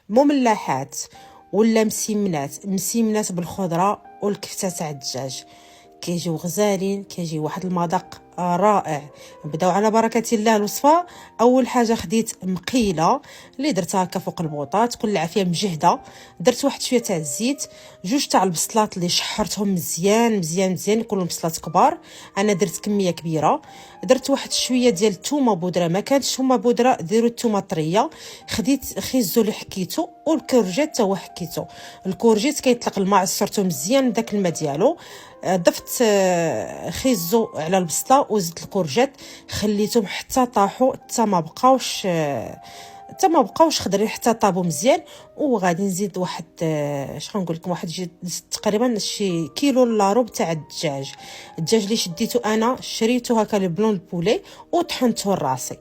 مملحات ولا مسيمنات بالخضره والكفته تاع الدجاج، كيجيو غزالين، كيجي واحد المذاق رائع. نبداو على بركه الله الوصفه. اول حاجه خديت مقيله اللي درتها هكا فوق البوطه، تكون العافيه مجهده. درت واحد شويه تاع الزيت، جوج تاع البصلات اللي شحرتهم مزيان مزيان مزيان، يكونوا بصلات كبار، انا درت كميه كبيره. درت واحد شويه ديال الثومه بودره، ما كانتش ثومه بودره ديروا الثومه طريه. خديت خيزو اللي حكيتو والكورجيت حتى هو حكيتو. الكورجيت كيطلق الماء، عصرته مزيان بداك الماء ديالو. ضفت خيزو على البصله وزدت الكورجيت، خليتهم حتى طاحوا، حتى ما بقاوش خضرين، حتى طابوا مزيان. وغادي نزيد واحد اش غنقول لكم، واحد تقريبا شي كيلو الا ربع تاع الدجاج اللي شديته انا، شريته هكا البلون البولي وطحنته لراسي.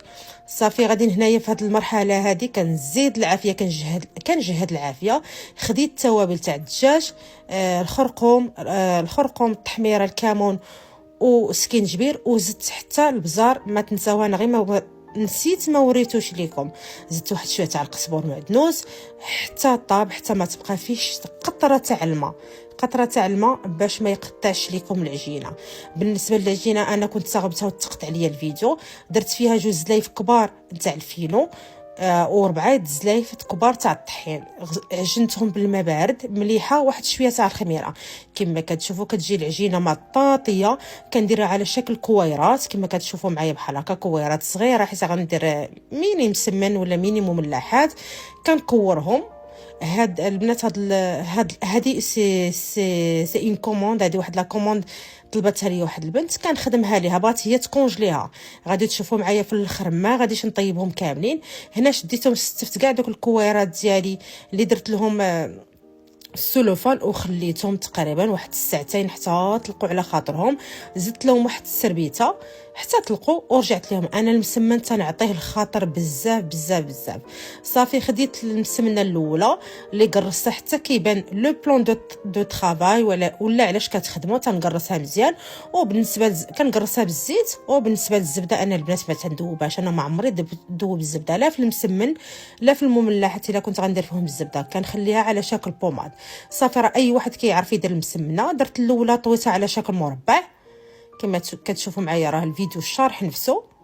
صافي غادي هنايا في هذه المرحله هذه كنزيد العافيه، كنجهد العافيه. خديت التوابل تاع الدجاج، الخرقوم، التحميره، الكمون وسكينجبير، وزدت حتى البزار. ما تنساوها، انا غير ما نسيت ما وريتوش ليكم. زدت واحد شويه تاع القزبر معدنوس حتى طاب، حتى ما تبقى فيش قطره تاع الماء باش ما يقطعش لكم العجينه. بالنسبه للعجينه انا كنت صاغبتها وتقطع عليا الفيديو، درت فيها 2 زلايف كبار تاع الفينو، و4 زلايف كبار تاع الطحين. عجنتهم بالماء بارد مليحه، واحد شويه تاع الخميره. كما كتشوفوا كتجي العجينه مطاطيه، كنديرها على شكل كويرات كما كتشوفوا معايا، بحال هكا كويرات صغيره، حيت غندير ميني مسمن ولا ميني مملحات. كنكورهم. هاد البنات، هادي سي اون كوموند، هادي واحد لا كوموند طلبتها لي واحد البنت، كنخدمها ليها، بغات هي تكونجليها. غادي تشوفوا معايا في الاخر ما غاديش نطيبهم كاملين. هنا شديتهم، استفت كاع دوك الكويرات ديالي اللي درت لهم السلوفان، وخليتهم تقريبا واحد الساعتين حتى طلقوا على خاطرهم. زدت لهم واحد السربيته حتى طلقوا، ورجعت لهم. انا المسمن تنعطيه الخاطر بزاف بزاف بزاف. صافي خديت المسمنه الاولى اللي قرصتها حتى كيبان لو بلون دو طرافاي ولا علاش كتخدموا، تنقرصها مزيان. وبالنسبه كنقرصها بالزيت. وبالنسبه للزبده، انا البنات ما تندوباش، انا ما عمري ندوب الزبده لا في المسمن لا في المملحات. الا كنت غندير فيهم الزبده كنخليها على شكل بوماد. صافي راه اي واحد كيعرف يدير المسمنه. درت الاولى طويتها على شكل مربع كما كتشوفوا معايا، راه الفيديو الشرح نفسه.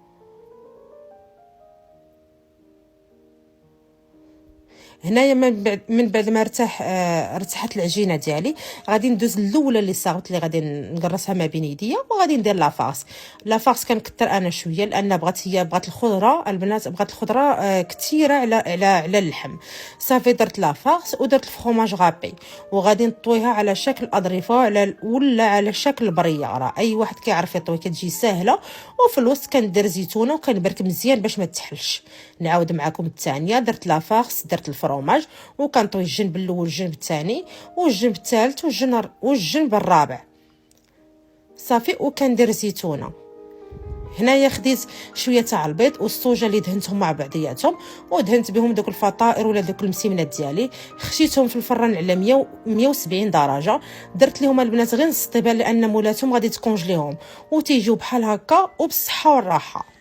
هنايا من بعد ما ارتاحت العجينه ديالي، غادي ندوز الاولى اللي صاغت، اللي غادي نقرصها ما بين يديا، وغادي ندير لافاس كنكثر انا شويه، لان بغات الخضره، البنات بغات الخضره كثيره على اللحم. صافي درت لافاس ودرت الفرomاج غابي، وغادي نطويها على شكل اظريفه ولا على شكل بريه. راه اي واحد كيعرف يطوي، كتجي ساهله. وفي الوسط كندير زيتونه وكنبرك مزيان باش ما تحلش. نعاود معكم الثانيه. درت لافاس، درت الفرomاج، وكنطوي الجنب الاول والجنب الثاني والجنب الثالث والجنب الرابع. صافي وكندير زيتونه. هنايا خديت شويه تاع البيض والصوجه اللي دهنتهم مع بعضياتهم، ودهنت بهم دوك الفطائر ولا دوك المسيمنات ديالي. خشيتهم في الفران على 170 درجه. درت لهم البنات غير نص طيبه، لان مولاتهم غادي تكونجليهم وتيجيو بحال هكا وبالصحه والراحه.